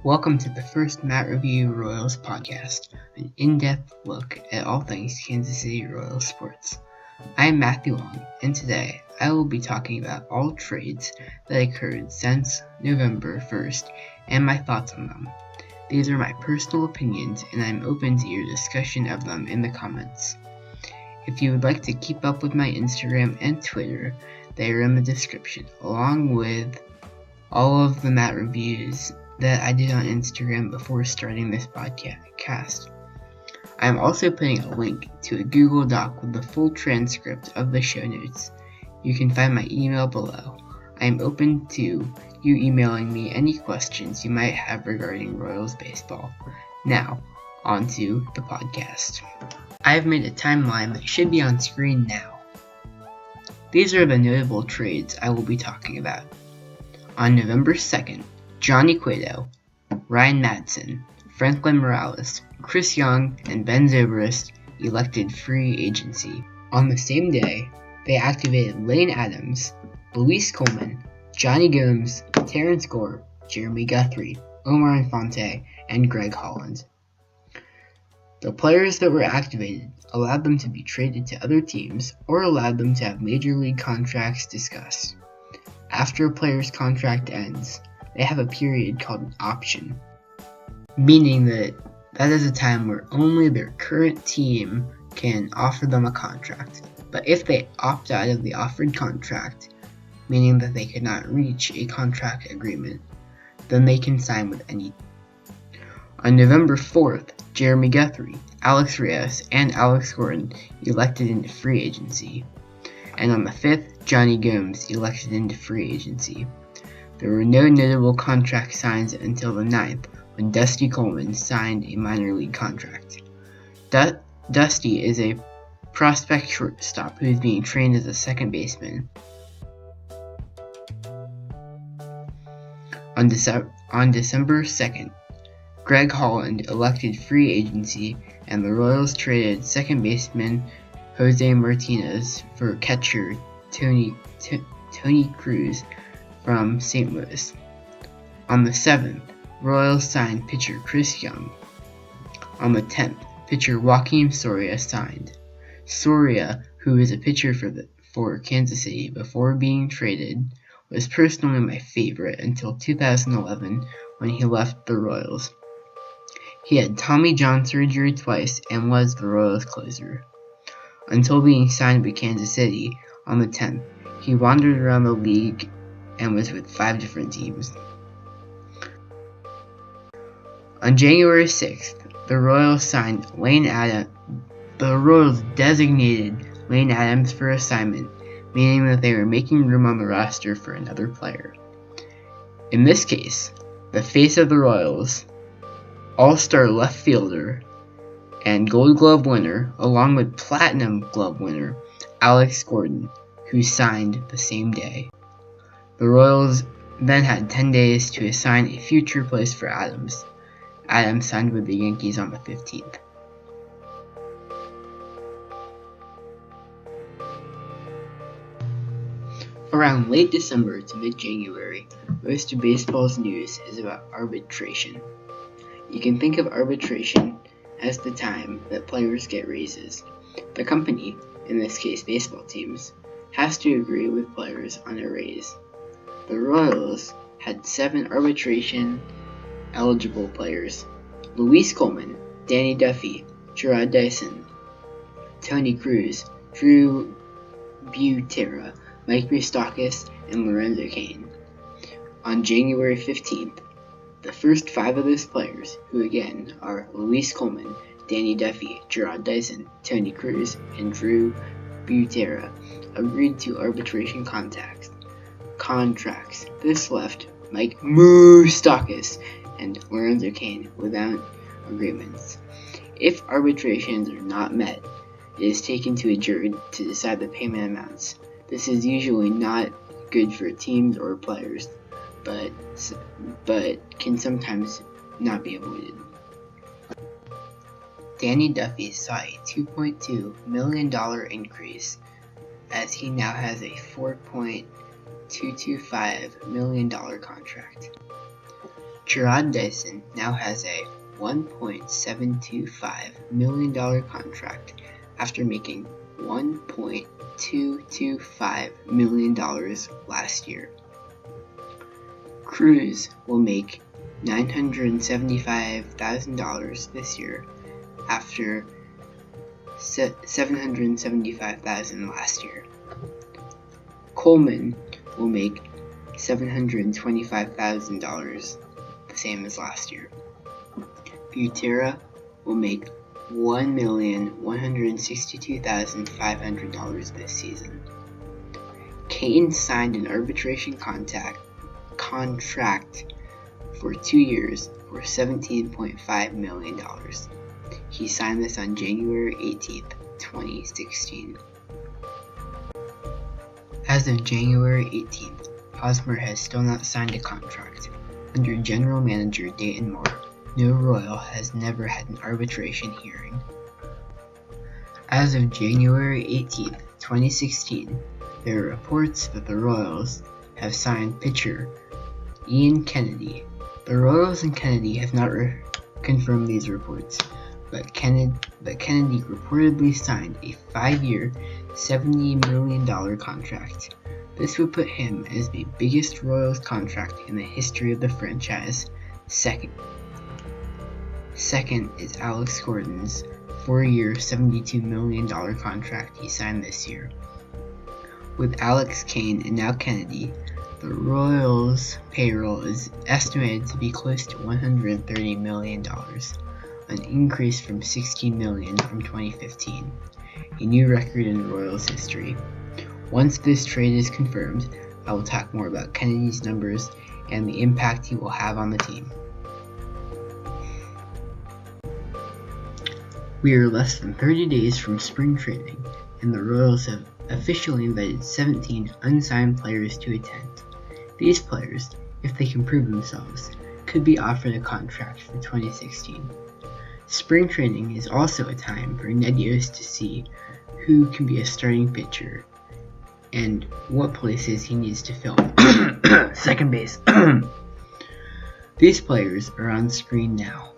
Welcome to the first Matt Review Royals podcast, an in-depth look at all things Kansas City Royals sports. I am Matthew Long, and today I will be talking about all trades that occurred since November 1st and my thoughts on them. These are my personal opinions, and I am open to your discussion of them in the comments. If you would like to keep up with my Instagram and Twitter, they are in the description, along with all of the Matt reviews that I did on Instagram before starting this podcast. I am also putting a link to a Google Doc with the full transcript of the show notes. You can find my email below. I am open to you emailing me any questions you might have regarding Royals baseball. Now, on to the podcast. I have made a timeline that should be on screen now. These are the notable trades I will be talking about. On November 2nd, Johnny Cueto, Ryan Madson, Franklin Morales, Chris Young, and Ben Zobrist elected free agency. On the same day, they activated Lane Adams, Luis Coleman, Johnny Gomes, Terrence Gore, Jeremy Guthrie, Omar Infante, and Greg Holland. The players that were activated allowed them to be traded to other teams or allowed them to have major league contracts discussed. After a player's contract ends, they have a period called an option, meaning that is a time where only their current team can offer them a contract. But if they opt out of the offered contract, meaning that they could not reach a contract agreement, then they can sign with any. On November 4th, Jeremy Guthrie, Alex Rios, and Alex Gordon elected into free agency. And on the 5th, Johnny Gomes elected into free agency. There were no notable contract signs until the 9th, when Dusty Coleman signed a minor league contract. Dusty is a prospect shortstop who is being trained as a second baseman. On December 2nd, Greg Holland elected free agency, and the Royals traded second baseman Jose Martinez for catcher Tony Cruz from St. Louis. On the 7th, Royals signed pitcher Chris Young. On the 10th, pitcher Joaquin Soria signed. Soria, who is a pitcher for Kansas City before being traded, was personally my favorite until 2011 when he left the Royals. He had Tommy John surgery twice and was the Royals closer. Until being signed with Kansas City on the 10th, he wandered around the league and was with 5 different teams. On January 6th, the Royals designated Lane Adams for assignment, meaning that they were making room on the roster for another player. In this case, the face of the Royals, all-star left fielder, and Gold Glove winner, along with Platinum Glove winner, Alex Gordon, who signed the same day. The Royals then had 10 days to assign a future place for Adams. Adams signed with the Yankees on the 15th. Around late December to mid-January, most of baseball's news is about arbitration. You can think of arbitration as the time that players get raises. The company, in this case baseball teams, has to agree with players on a raise. The Royals had 7 arbitration-eligible players: Luis Coleman, Danny Duffy, Gerard Dyson, Tony Cruz, Drew Butera, Mike Moustakas, and Lorenzo Cain. On January 15th, the first 5 of those players, who again are Luis Coleman, Danny Duffy, Gerard Dyson, Tony Cruz, and Drew Butera, agreed to arbitration contracts. This left Mike Moustakas and Lorenzo Cain without agreements. If arbitrations are not met, it is taken to a jury to decide the payment amounts. This is usually not good for teams or players, but can sometimes not be avoided. Danny Duffy saw a $2.2 million increase, as he now has a $1.225 million contract. Gerard Dyson now has a $1.725 million contract after making $1.225 million last year. Cruz will make $975,000 this year after $775,000 last year. Coleman will make $725,000, the same as last year. Butera will make $1,162,500 this season. Kane signed an arbitration contract for 2 years for $17.5 million. He signed this on January 18th, 2016. As of January 18th, Hosmer has still not signed a contract. Under General Manager Dayton Moore, no Royal has never had an arbitration hearing. As of January 18th, 2016, there are reports that the Royals have signed pitcher Ian Kennedy. The Royals and Kennedy have not confirmed these reports, but Kennedy reportedly signed a 5-year, $70 million contract. This would put him as the biggest Royals contract in the history of the franchise. Second is Alex Gordon's 4-year, $72 million contract he signed this year. With Alex, Kane, and now Kennedy, the Royals' payroll is estimated to be close to $130 million, an increase from $16 million from 2015, a new record in Royals history. Once this trade is confirmed, I will talk more about Kennedy's numbers and the impact he will have on the team. We are less than 30 days from spring training, and the Royals have officially invited 17 unsigned players to attend. These players, if they can prove themselves, could be offered a contract for 2016. Spring training is also a time for Ned Yost to see who can be a starting pitcher and what places he needs to fill. Second base. These players are on screen now.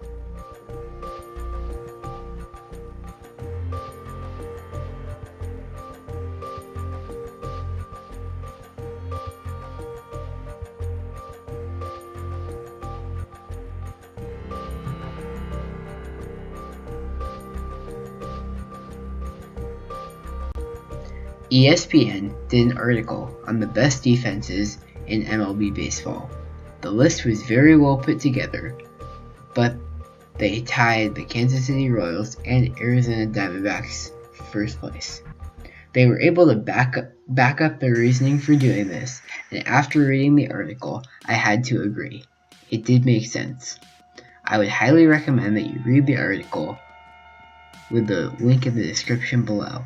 ESPN did an article on the best defenses in MLB baseball. The list was very well put together, but they tied the Kansas City Royals and Arizona Diamondbacks for first place. They were able to back up their reasoning for doing this, and after reading the article, I had to agree. It did make sense. I would highly recommend that you read the article with the link in the description below.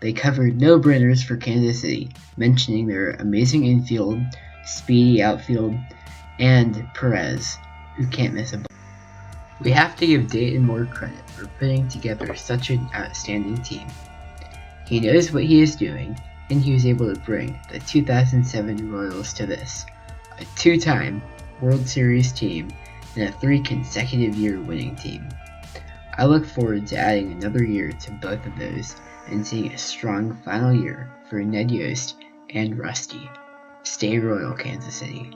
They covered no-brainers for Kansas City, mentioning their amazing infield, speedy outfield, and Perez, who can't miss a ball. We have to give Dayton more credit for putting together such an outstanding team. He knows what he is doing, and he was able to bring the 2007 Royals to this, a 2-time World Series team and a 3 consecutive year winning team. I look forward to adding another year to both of those and seeing a strong final year for Ned Yost and Rusty. Stay Royal, Kansas City.